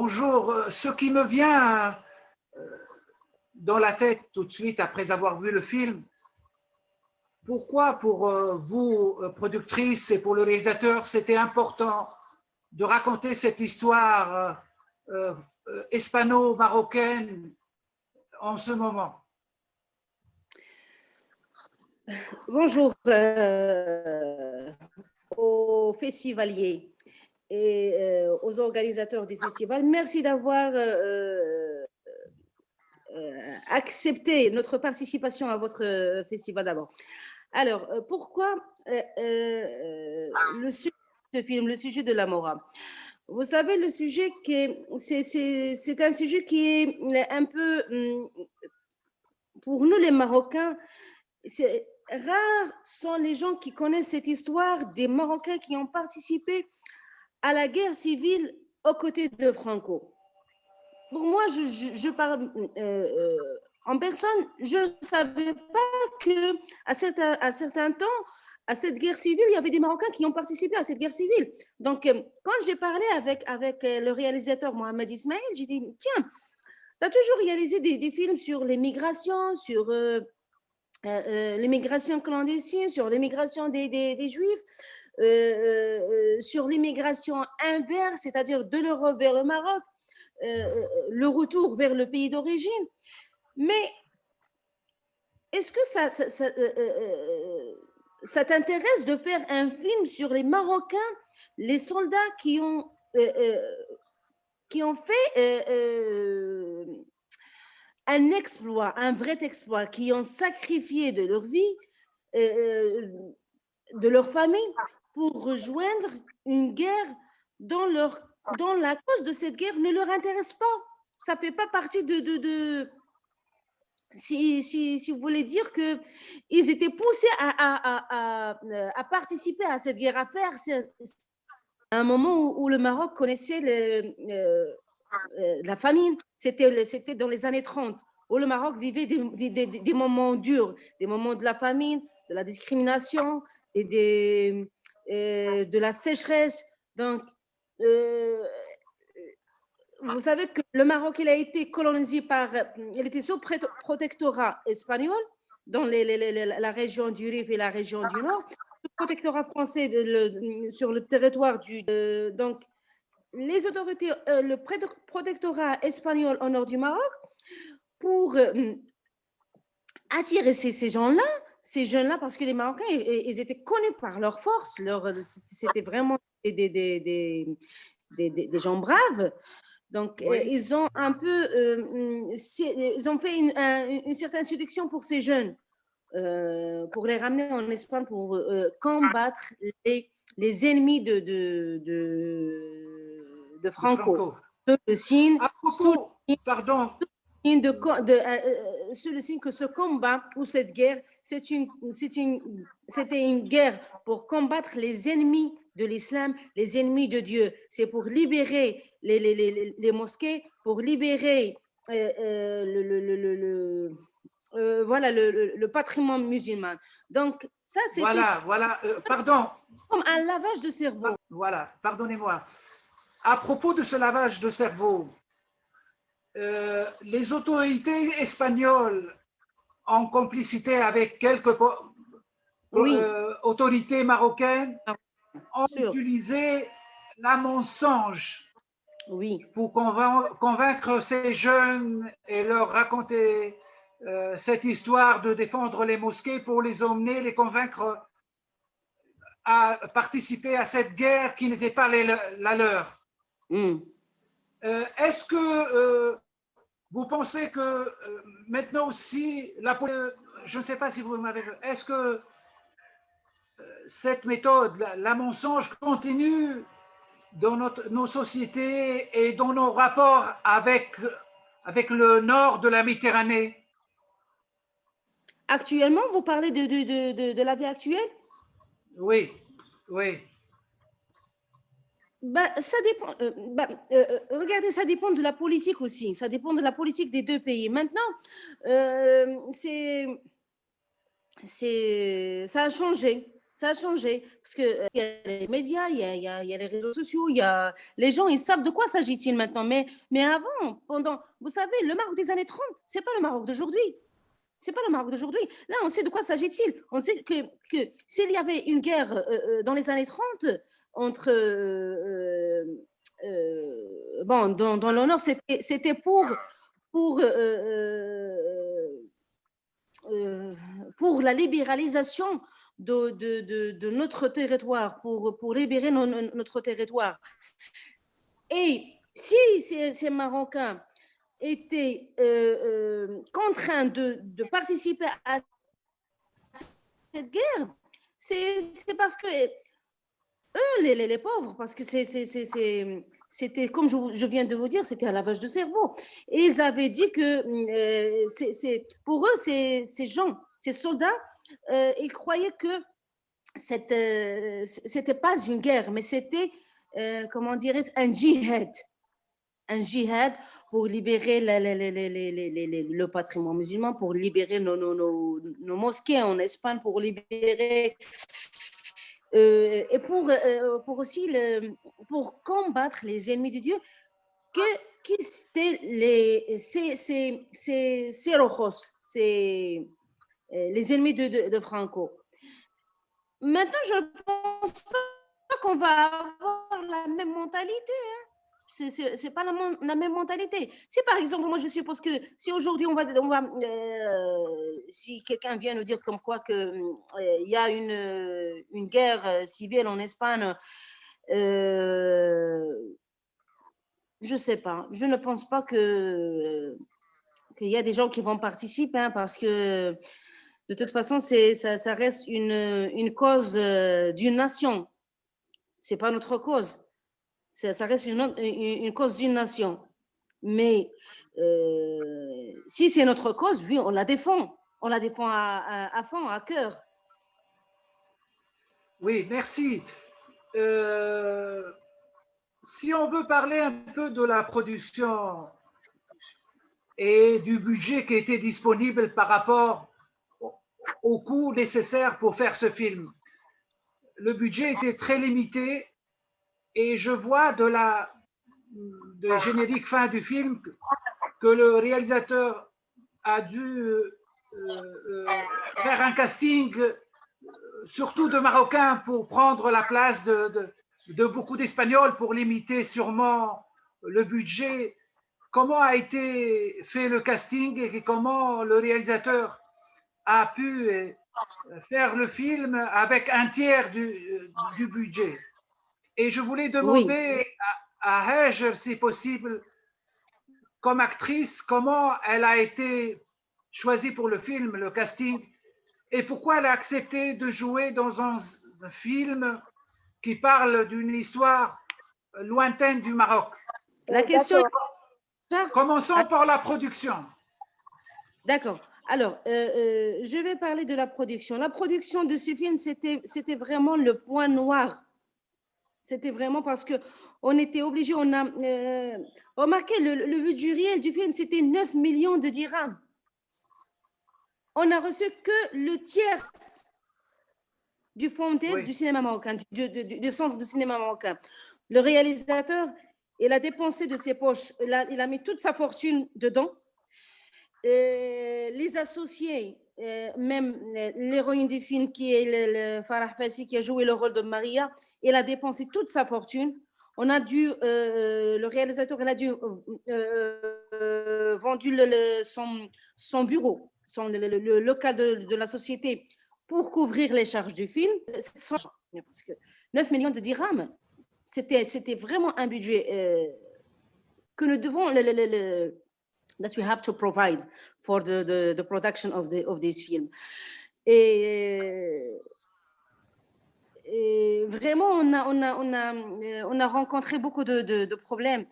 Bonjour. Ce qui me vient dans la tête tout de suite après avoir vu le film, pourquoi pour vous, productrice, et pour le réalisateur, c'était important de raconter cette histoire hispano-marocaine en ce moment? Bonjour aux festivaliers et aux organisateurs du festival. Merci d'avoir accepté notre participation à votre festival d'abord. Alors, pourquoi le sujet de ce film, le sujet de la Mora? Vous savez, le sujet, c'est un sujet qui est un peu, pour nous les Marocains, c'est rares sont les gens qui connaissent cette histoire des Marocains qui ont participé à la guerre civile aux côtés de Franco. Pour moi, je parle en personne, je ne savais pas qu'à certains temps, à cette guerre civile, il y avait des Marocains qui ont participé à cette guerre civile. Donc, quand j'ai parlé avec le réalisateur Mohamed Ismail, j'ai dit, tiens, tu as toujours réalisé des films sur les migrations, sur l'immigration clandestine, sur l'immigration des Juifs, sur l'immigration inverse, c'est-à-dire de l'Europe vers le Maroc, le retour vers le pays d'origine. Mais est-ce que ça t'intéresse de faire un film sur les Marocains, les soldats qui ont fait un exploit, un vrai exploit, qui ont sacrifié de leur vie, de leur famille, pour rejoindre une guerre dont la cause de cette guerre ne leur intéresse pas. Ça ne fait pas partie si vous voulez dire qu'ils étaient poussés à participer à cette guerre, à faire un moment où le Maroc connaissait la famine. C'était dans les années 30, où le Maroc vivait des moments durs, des moments de la famine, de la discrimination et de la sécheresse. Donc, vous savez que le Maroc, il a été colonisé il était sous protectorat espagnol dans la région du Rif et la région du Nord, sous protectorat français sur le territoire donc les autorités, le protectorat espagnol au nord du Maroc, pour attirer ces gens-là, ces jeunes-là, parce que les Marocains, ils étaient connus par leur force, c'était vraiment des gens braves. Donc, oui. Ils ont un peu, ils ont fait une certaine séduction pour ces jeunes, pour les ramener en Espagne, pour combattre les ennemis de Franco. Sous le signe, sous le signe que ce combat ou cette guerre, c'était une guerre pour combattre les ennemis de l'islam, les ennemis de Dieu. C'est pour libérer les mosquées, pour libérer le patrimoine musulman. Donc, ça, c'est pardon. Comme un lavage de cerveau. Voilà, pardonnez-moi. À propos de ce lavage de cerveau, les autorités espagnoles, en complicité avec quelques autorités marocaines, ont utilisé la mensonge pour convaincre ces jeunes et leur raconter cette histoire de défendre les mosquées, pour les emmener, les convaincre à participer à cette guerre qui n'était pas la leur. Est-ce que vous pensez que maintenant aussi, je ne sais pas si vous m'avez... Est-ce que cette méthode, la mensonge, continue dans nos sociétés et dans nos rapports avec le nord de la Méditerranée? Actuellement, vous parlez de la vie actuelle? Oui, oui. Ça dépend. Regardez, ça dépend de la politique aussi. Ça dépend de la politique des deux pays. Maintenant, ça a changé. Ça a changé parce que il y a les médias, il y a les réseaux sociaux, il y a les gens, ils savent de quoi s'agit-il maintenant. Mais avant, vous savez, le Maroc des années 30, c'est pas le Maroc d'aujourd'hui. C'est pas le Maroc d'aujourd'hui. Là, on sait de quoi s'agit-il. On sait que s'il y avait une guerre dans les années 30 entre bon, dans le nord, c'était pour la libéralisation de notre territoire, pour libérer notre territoire. Et si ces Marocains étaient contraints de participer à cette guerre, c'est parce que eux, les pauvres, parce que c'était, comme je viens de vous dire, c'était un lavage de cerveau. Et ils avaient dit que pour eux, ces gens, ces soldats, ils croyaient que c'était pas une guerre, mais c'était, comment dirais-je, un djihad pour libérer le patrimoine musulman, pour libérer nos mosquées en Espagne, pour libérer et pour aussi pour combattre les ennemis de Dieu qui étaient ces rojos, les ennemis de Franco. Maintenant, je ne pense pas qu'on va avoir la même mentalité. Hein. C'est pas la même mentalité. Si par exemple, moi je suppose que si aujourd'hui si quelqu'un vient nous dire comme quoi que il y a une guerre civile en Espagne, je sais pas. Je ne pense pas qu'il y a des gens qui vont participer hein, parce que de toute façon ça reste une cause d'une nation. C'est pas notre cause. Ça reste une cause d'une nation. Mais si c'est notre cause, oui, on la défend. On la défend à fond, à cœur. Oui, merci. Si on veut parler un peu de la production et du budget qui était disponible par rapport au coût nécessaire pour faire ce film, le budget était très limité et je vois de générique fin du film que le réalisateur a dû faire un casting surtout de Marocains pour prendre la place de beaucoup d'Espagnols pour limiter sûrement le budget. Comment a été fait le casting et comment le réalisateur a pu faire le film avec un tiers du budget? Et je voulais demander oui. à Hej, si possible, comme actrice, comment elle a été choisie pour le film, le casting, et pourquoi elle a accepté de jouer dans un film qui parle d'une histoire lointaine du Maroc. La question. Commençons par la production. D'accord. Alors, je vais parler de la production. La production de ce film, c'était vraiment le point noir. C'était vraiment parce qu'on était obligé, on a remarqué le budget réel du film, c'était 9 millions de dirhams. On n'a reçu que le tiers du fonds d'aide oui. du cinéma marocain, du centre de cinéma marocain. Le réalisateur, il a dépensé de ses poches, il a mis toute sa fortune dedans. Les associés, même l'héroïne du film qui est le Farah Fassi qui a joué le rôle de Maria, il a dépensé toute sa fortune. On a dû, le réalisateur, il a dû vendu son bureau, le local de la société pour couvrir les charges du film. Parce que 9 millions de dirhams, c'était vraiment un budget que nous devons that we have to provide for the production of this film. Et vraiment, on a rencontré beaucoup de problèmes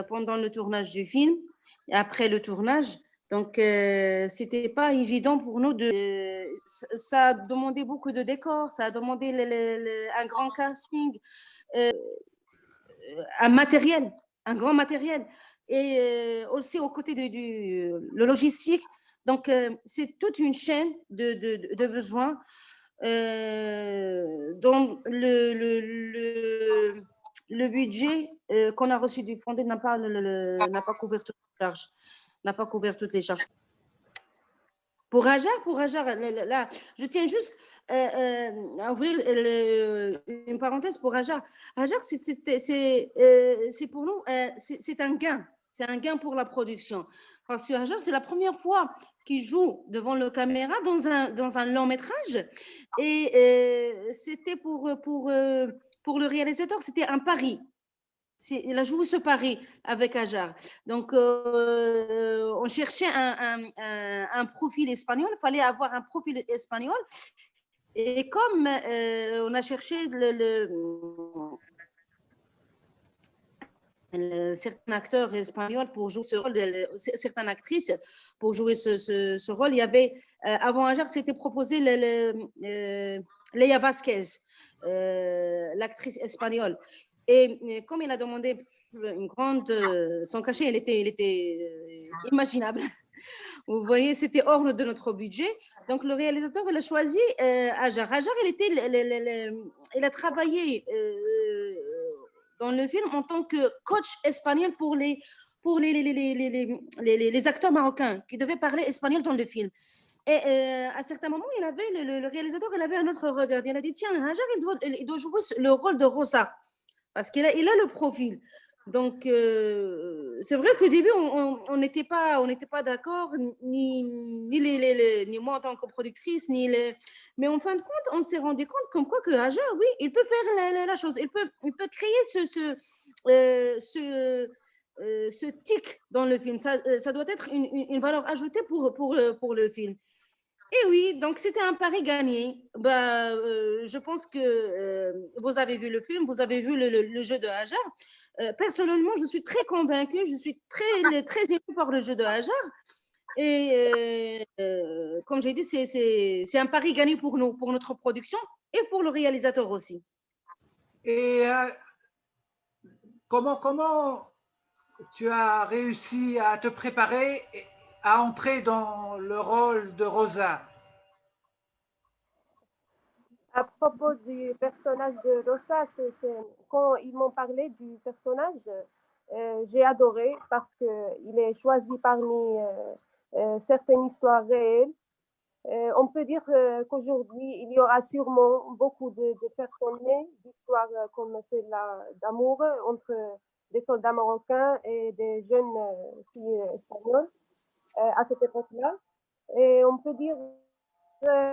pendant le tournage du film et après le tournage. Donc, c'était pas évident pour nous ça a demandé beaucoup de décors, ça a demandé un grand casting, un grand matériel. Et aussi aux côtés le logistique. Donc, c'est toute une chaîne de besoins dont le budget qu'on a reçu du Fondé n'a pas couvert toutes les charges. N'a pas couvert toutes les charges. Pour Hajar, là, je tiens juste à ouvrir une parenthèse pour Hajar. Hajar, c'est pour nous, c'est un gain. C'est un gain pour la production. Parce que Hajar, c'est la première fois qu'il joue devant la caméra dans un long métrage. Et c'était pour le réalisateur, c'était un pari. Il a joué ce pari avec Hajar. Donc, on cherchait un profil espagnol. Il fallait avoir un profil espagnol. Et comme on a cherché certains acteurs espagnols pour jouer ce rôle, certaines actrices pour jouer ce rôle, il y avait, avant Hajar, c'était proposé Leia Vasquez, l'actrice espagnole. Et comme il a demandé une grande, son cachet, il était imaginable. Vous voyez, c'était hors de notre budget. Donc, le réalisateur, il a choisi Hajar. Hajar, il a travaillé dans le film en tant que coach espagnol pour les acteurs marocains qui devaient parler espagnol dans le film. Et à certains moments, le réalisateur, il avait un autre regard. Il a dit, tiens, Hajar, il doit jouer le rôle de Rosa. Parce qu'il a le profil. Donc, c'est vrai qu'au début, on n'était pas d'accord, ni moi en tant que productrice, mais en fin de compte, on s'est rendu compte comme quoi que Hajar, oui, il peut faire la chose. Il peut créer ce tic dans le film. Ça doit être une valeur ajoutée pour le film. Et oui, donc c'était un pari gagné. Je pense que vous avez vu le film, vous avez vu le jeu de Hajar. Personnellement, je suis très convaincue, je suis très émue par le jeu de Hajar. Et comme j'ai dit, c'est un pari gagné pour nous, pour notre production et pour le réalisateur aussi. Et comment tu as réussi à te préparer à entrer dans le rôle de Rosa? À propos du personnage de Rosa, quand ils m'ont parlé du personnage, j'ai adoré parce qu'il est choisi parmi certaines histoires réelles. On peut dire qu'aujourd'hui, il y aura sûrement beaucoup de personnes nées d'histoires comme celle-là d'amour entre des soldats marocains et des jeunes filles espagnoles à cette époque-là. Et on peut dire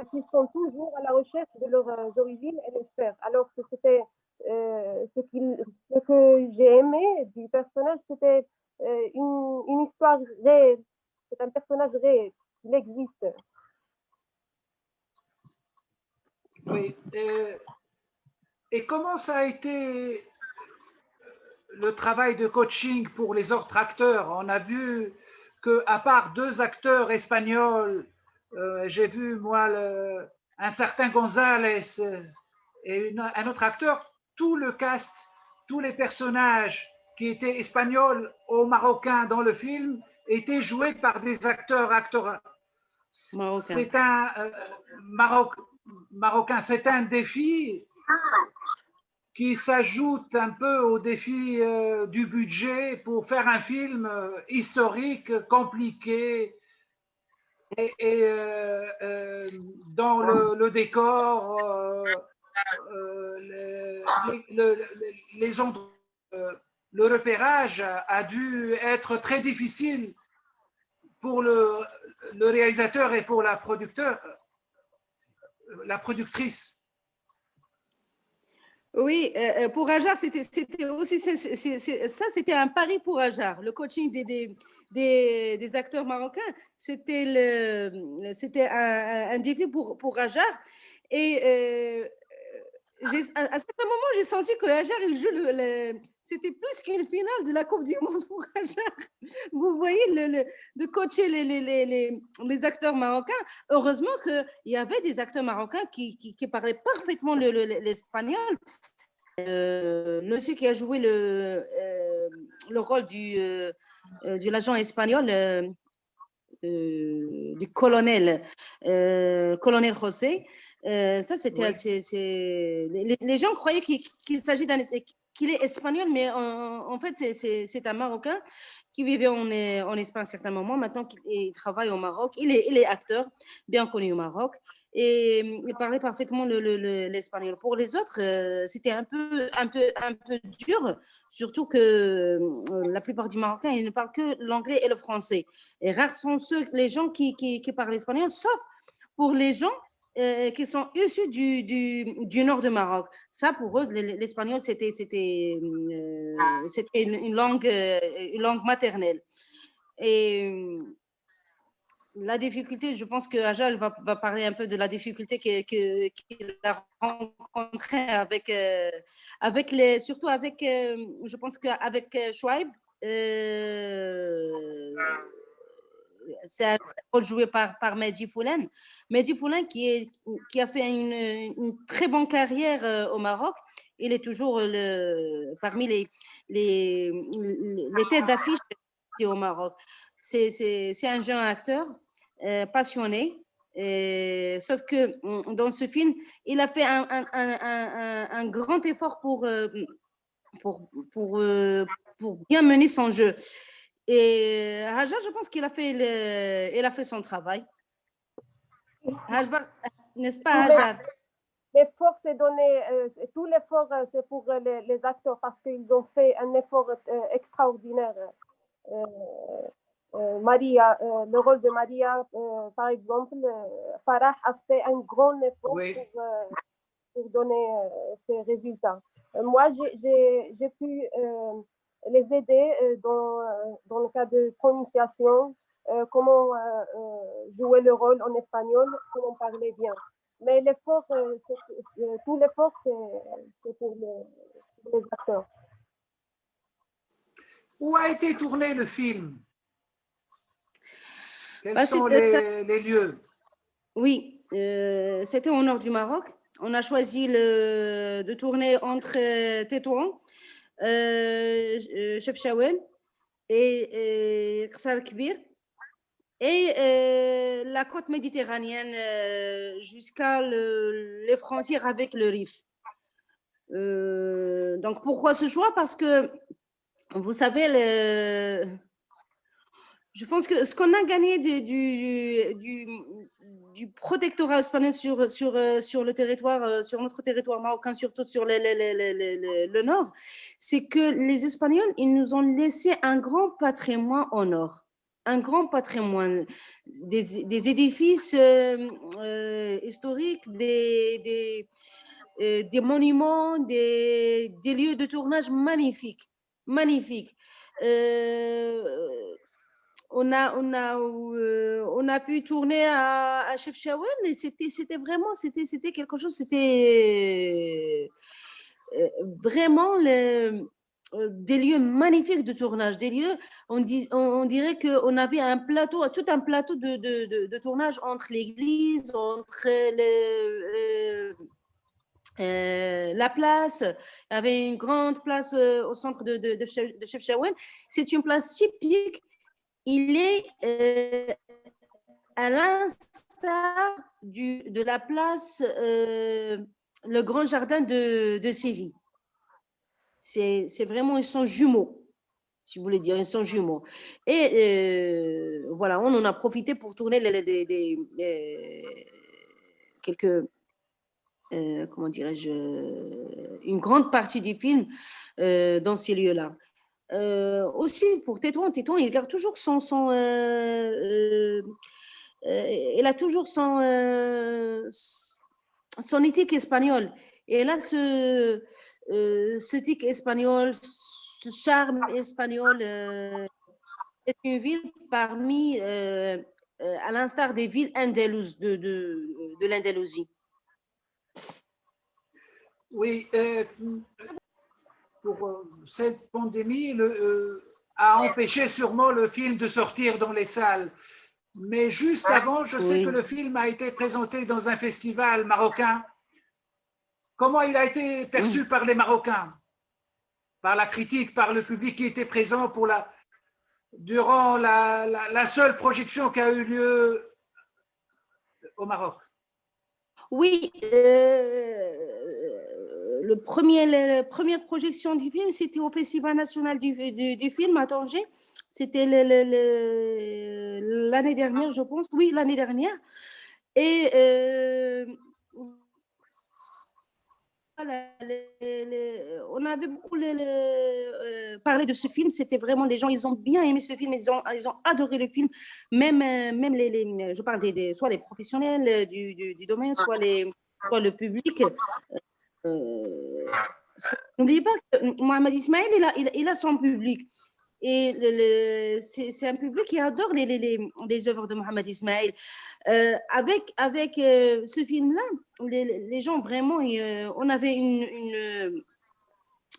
qu'ils sont toujours à la recherche de leurs origines et l'espèrent. Alors que c'était ce que j'ai aimé du personnage, c'était une histoire réelle. C'est un personnage réel. Il existe. Oui. Et comment ça a été le travail de coaching pour les autres acteurs? On a vu qu'à part 2 acteurs espagnols, j'ai vu moi un certain González et un autre acteur, tout le cast, tous les personnages qui étaient espagnols ou marocains dans le film étaient joués par des acteurs. C'est un marocain, c'est un défi qui s'ajoute un peu au défi du budget pour faire un film historique, compliqué, et dans le décor, les endroits, le repérage a dû être très difficile pour le réalisateur et pour la productrice. Oui, pour Hajar, c'était aussi c'était un pari pour Hajar. Le coaching des acteurs marocains, c'était un défi pour Hajar. Et à certains moments, j'ai senti que Hajar, il joue c'était plus qu'une finale de la Coupe du Monde pour Hajar. Vous voyez, de coacher les acteurs marocains. Heureusement qu'il y avait des acteurs marocains qui parlaient parfaitement l'espagnol. Monsieur qui a joué le rôle de l'agent espagnol, du colonel José, Ça, c'était les gens croyaient qu'il s'agit qu'il est espagnol, mais en fait, c'est un Marocain qui vivait en Espagne à un certain moment. Maintenant qu'il travaille au Maroc, il est acteur, bien connu au Maroc, et il parlait parfaitement l'espagnol. Pour les autres, c'était un peu dur, surtout que la plupart des Marocains, ils ne parlent que l'anglais et le français. Et rares sont les gens qui parlent l'espagnol, sauf pour les gens qui sont issus du nord du Maroc. Ça, pour eux, l'espagnol, c'était une langue maternelle. Et la difficulté, je pense que Ajal va parler un peu de la difficulté qu'il a rencontrée surtout avec, je pense qu'avec Chouaib, c'est un rôle joué par Mehdi Foulen. Mehdi Foulen qui a fait une très bonne carrière au Maroc. Il est toujours parmi les têtes d'affiche au Maroc. C'est un jeune acteur passionné. Sauf que dans ce film, il a fait un grand effort pour bien mener son jeu. Et Hajar, je pense qu'il a fait son travail. N'est-ce pas, Hajar? L'effort, c'est donné, tout l'effort, c'est pour les acteurs parce qu'ils ont fait un effort extraordinaire. Maria, le rôle de Maria, par exemple, Farah a fait un grand effort pour donner ces résultats. Moi, j'ai pu les aider dans le cas de prononciation, comment jouer le rôle en espagnol, comment parler bien. Mais l'effort, tout l'effort, c'est pour les acteurs. Où a été tourné le film? Quels sont les lieux? Oui, c'était au nord du Maroc. On a choisi de tourner entre Tétouan, Chefchaouen et Qsar Kbir et la côte méditerranéenne jusqu'à les frontières avec le Rif. Donc, pourquoi ce choix? Parce que, vous savez, je pense que ce qu'on a gagné du protectorat espagnol sur le territoire, sur notre territoire marocain, surtout sur le nord, c'est que les Espagnols, ils nous ont laissé un grand patrimoine au nord. Un grand patrimoine, des édifices historiques, des monuments, des lieux de tournage magnifiques. Magnifiques. On a pu tourner à Chefchaouen et c'était vraiment quelque chose, c'était vraiment des lieux magnifiques de tournage, des lieux, on dirait qu'on avait tout un plateau de tournage entre l'église, entre la place. Il y avait une grande place au centre de Chefchaouen. C'est une place typique. Il est à l'instar de la place, le Grand Jardin de Séville. C'est vraiment, ils sont jumeaux, si vous voulez dire, ils sont jumeaux. Et voilà, on en a profité pour tourner quelques, comment dirais-je, une grande partie du film dans ces lieux-là. Aussi pour Tétouan, il garde toujours il a toujours son éthique espagnole. Et là, ce tic espagnol, ce charme espagnol, est une ville parmi, à l'instar des villes andalouses de l'Andalousie. Oui, pour cette pandémie a empêché sûrement le film de sortir dans les salles. Mais juste avant, je sais que le film a été présenté dans un festival marocain. Comment il a été perçu par les Marocains, par la critique, par le public qui était présent durant la seule projection qui a eu lieu au Maroc? Oui, la première projection du film, c'était au Festival national du film à Tanger. C'était l'année dernière, je pense. Oui, l'année dernière. Et on avait beaucoup parlé de ce film. C'était vraiment, les gens, ils ont bien aimé ce film. Ils ont adoré le film. Même je parle soit les professionnels du domaine, soit le public. N'oubliez pas que Mohamed Ismail, il a son public. Et c'est un public qui adore les œuvres de Mohamed Ismail. Avec ce film-là, les gens vraiment, on avait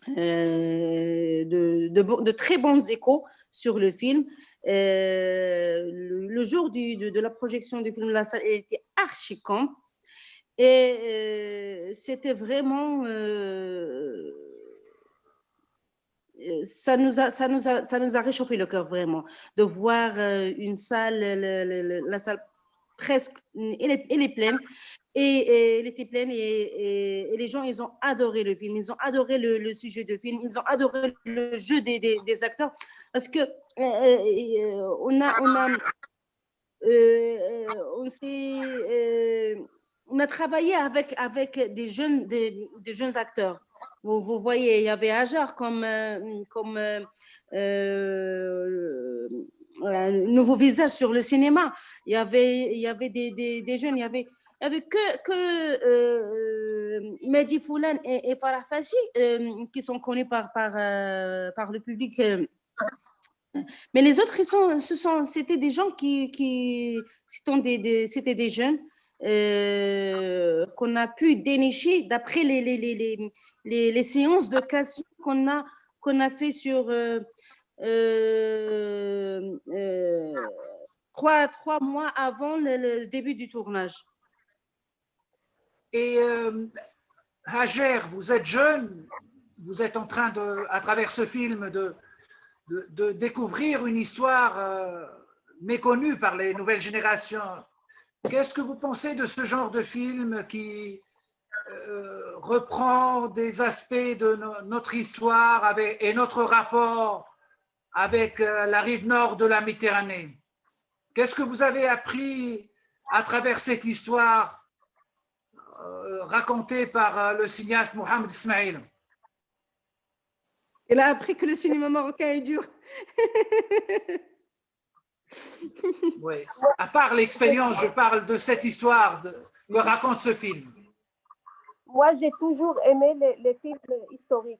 de très bons échos sur le film. Le jour de la projection du film, la salle était archi calme. Et c'était vraiment... ça nous a réchauffé le cœur vraiment de voir une salle, la salle presque, elle est pleine. Et elle était pleine et les gens, ils ont adoré le film, ils ont adoré le sujet du film, ils ont adoré le jeu des acteurs parce que on a travaillé avec des jeunes acteurs. Vous voyez, il y avait Hajar comme un nouveau visage sur le cinéma. Il y avait des jeunes, il y avait que Mehdi Foulan et Farah Fassi qui sont connus par le public. Mais les autres, c'était des gens c'était des jeunes qu'on a pu dénicher d'après les séances de casting qu'on a fait sur 3 mois avant le début du tournage. Et Hajer, vous êtes jeune, vous êtes en train à travers ce film, de découvrir une histoire méconnue par les nouvelles générations. Qu'est-ce que vous pensez de ce genre de film qui reprend des aspects de notre histoire et notre rapport avec la rive nord de la Méditerranée? Qu'est-ce que vous avez appris à travers cette histoire racontée par le cinéaste Mohamed Ismail? Il a appris que le cinéma marocain est dur. Oui. À part l'expérience, je parle de cette histoire que raconte ce film. Moi, j'ai toujours aimé les films historiques.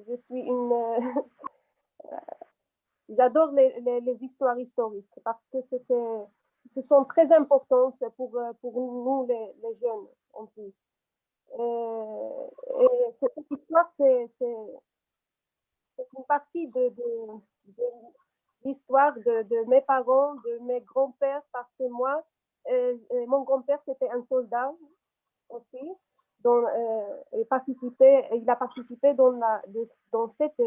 Je suis j'adore les histoires historiques parce que ce sont très importantes pour nous, les jeunes, en plus. Et cette histoire, c'est une partie de l'histoire de mes parents, de mes grands-pères, parce que moi, mon grand-père, c'était un soldat aussi. Il a participé dans cette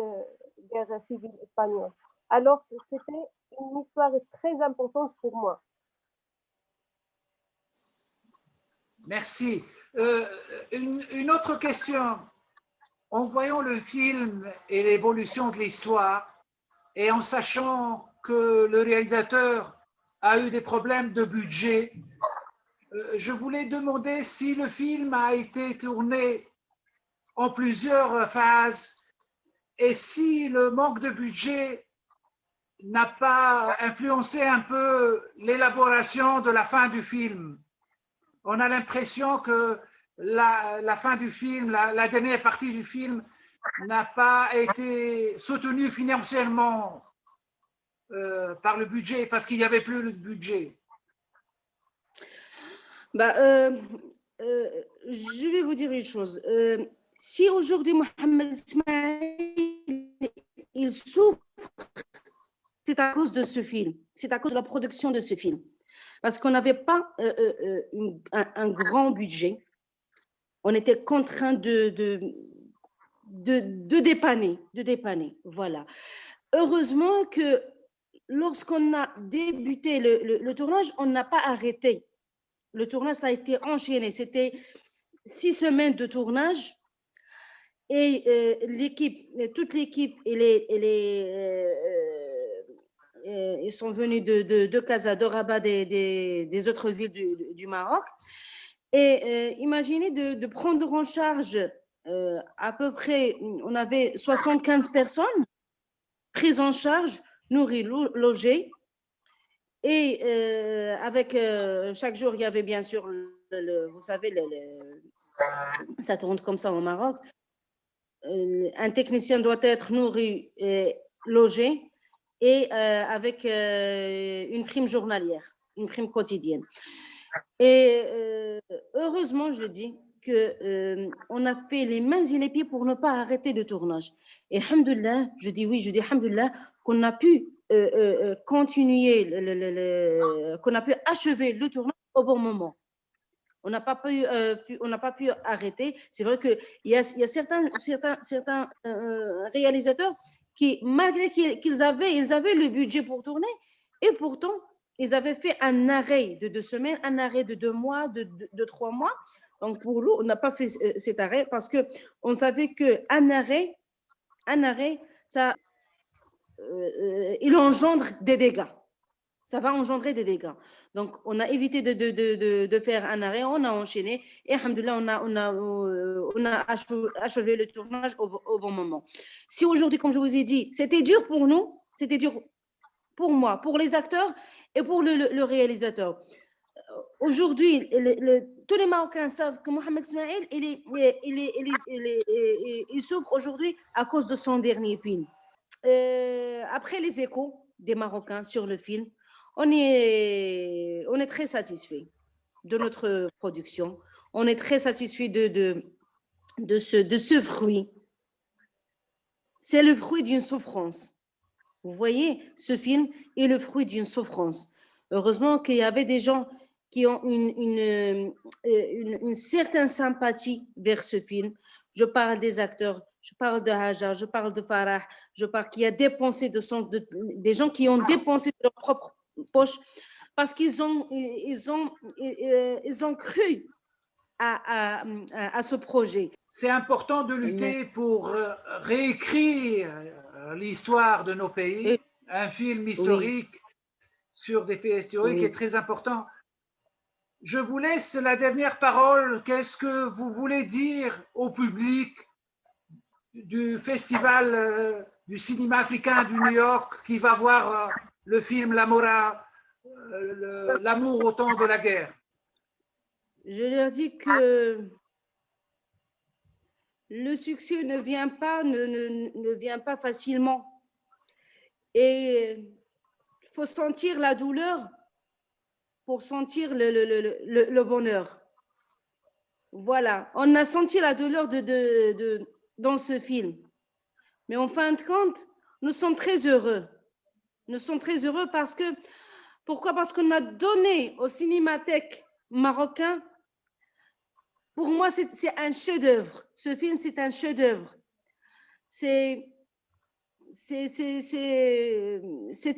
guerre civile espagnole. Alors, c'était une histoire très importante pour moi. Merci. Une autre question. En voyant le film et l'évolution de l'histoire, et en sachant que le réalisateur a eu des problèmes de budget, je voulais demander si le film a été tourné en plusieurs phases et si le manque de budget n'a pas influencé un peu l'élaboration de la fin du film. On a l'impression que la fin du film, la dernière partie du film, n'a pas été soutenue financièrement par le budget, parce qu'il n'y avait plus de budget. Je vais vous dire une chose. Si aujourd'hui Mohamed Ismail il souffre, c'est à cause de ce film, c'est à cause de la production de ce film. Parce qu'on n'avait pas un grand budget. On était contraint de dépanner. Voilà. Heureusement que lorsqu'on a débuté le tournage, on n'a pas arrêté. Le tournage, ça a été enchaîné. C'était 6 semaines de tournage. Et toute l'équipe, ils sont venus de Casa, de Rabat, des autres villes du Maroc. Et imaginez de prendre en charge à peu près, on avait 75 personnes prises en charge, nourries, logées. Et avec chaque jour, il y avait bien sûr, vous savez, ça tourne comme ça au Maroc. Un technicien doit être nourri et logé et avec une prime journalière, une prime quotidienne. Et heureusement, je dis qu'on a fait les mains et les pieds pour ne pas arrêter le tournage. Et alhamdoulilah, je dis alhamdoulilah qu'on a pu continuer, qu'on a pu achever le tournage au bon moment. On n'a pas pu arrêter. C'est vrai qu'il y a certains réalisateurs qui, malgré qu'ils avaient le budget pour tourner, et pourtant, ils avaient fait un arrêt de 2 semaines, un arrêt de 2 mois, de 3 mois. Donc, pour nous, on n'a pas fait cet arrêt parce qu'on savait qu'un arrêt, ça, il engendre des dégâts. Ça va engendrer des dégâts. Donc, on a évité de faire un arrêt, on a enchaîné et alhamdoulilah, on a achevé le tournage au bon moment. Si aujourd'hui, comme je vous ai dit, c'était dur pour nous, c'était dur pour moi, pour les acteurs et pour le réalisateur. Aujourd'hui, tous les Marocains savent que Mohamed Ismail, il souffre aujourd'hui à cause de son dernier film. Après les échos des Marocains sur le film, on est très satisfait de notre production. On est très satisfait de ce fruit. C'est le fruit d'une souffrance. Vous voyez, ce film est le fruit d'une souffrance. Heureusement qu'il y avait des gens qui ont une certaine sympathie vers ce film. Je parle des acteurs, je parle de Hajar, je parle de Farah, je parle qu'il y a dépensé des gens qui ont dépensé de leur propre poche parce qu'ils ont cru à ce projet. C'est important de lutter pour réécrire l'histoire de nos pays. Un film historique sur des faits historiques est très important. Je vous laisse la dernière parole. Qu'est-ce que vous voulez dire au public du festival du cinéma africain du New York qui va voir le film L'Amora, l'amour au temps de la guerre? Je leur dis que le succès ne vient pas facilement. Et il faut sentir la douleur pour sentir le bonheur. Voilà, on a senti la douleur dans ce film. Mais en fin de compte, nous sommes très heureux. Nous sommes très heureux pourquoi? Parce qu'on a donné au cinémathèque marocain. Pour moi, c'est un chef-d'œuvre. Ce film, c'est un chef-d'œuvre. C'est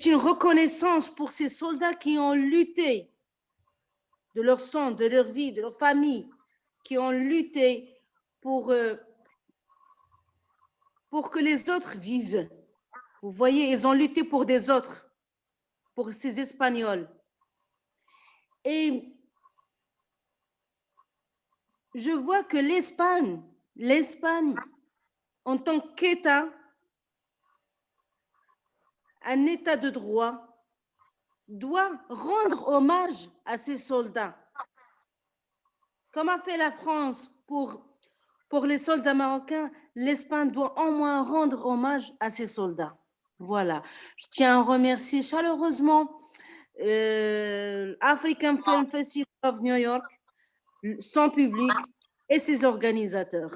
une reconnaissance pour ces soldats qui ont lutté de leur sang, de leur vie, de leur famille, qui ont lutté pour que les autres vivent. Vous voyez, ils ont lutté pour des autres, pour ces Espagnols. Et je vois que l'Espagne, en tant qu'État, un État de droit, doit rendre hommage à ces soldats. Comme a fait la France pour les soldats marocains, l'Espagne doit au moins rendre hommage à ces soldats. Voilà. Je tiens à remercier chaleureusement African Film Festival of New York, son public et ses organisateurs.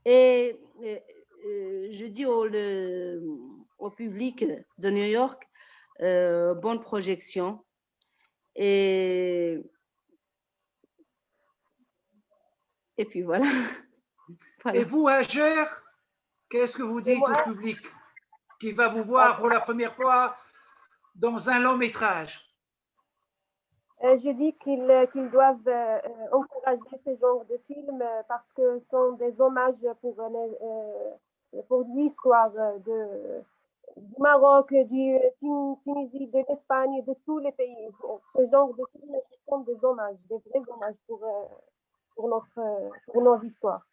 Et je dis au public de New York, bonne projection. Et puis voilà. Et vous, Hajar, qu'est-ce que vous dites au public qui va vous voir pour la première fois dans un long métrage? Je dis qu'ils doivent encourager ce genre de films parce que ce sont des hommages pour l'histoire du Maroc, du Tunisie, de l'Espagne, de tous les pays. Ce genre de films, ce sont des hommages, des vrais hommages pour nos histoires.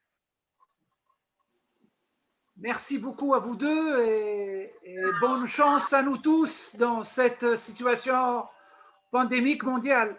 Merci beaucoup à vous deux et bonne chance à nous tous dans cette situation pandémique mondiale.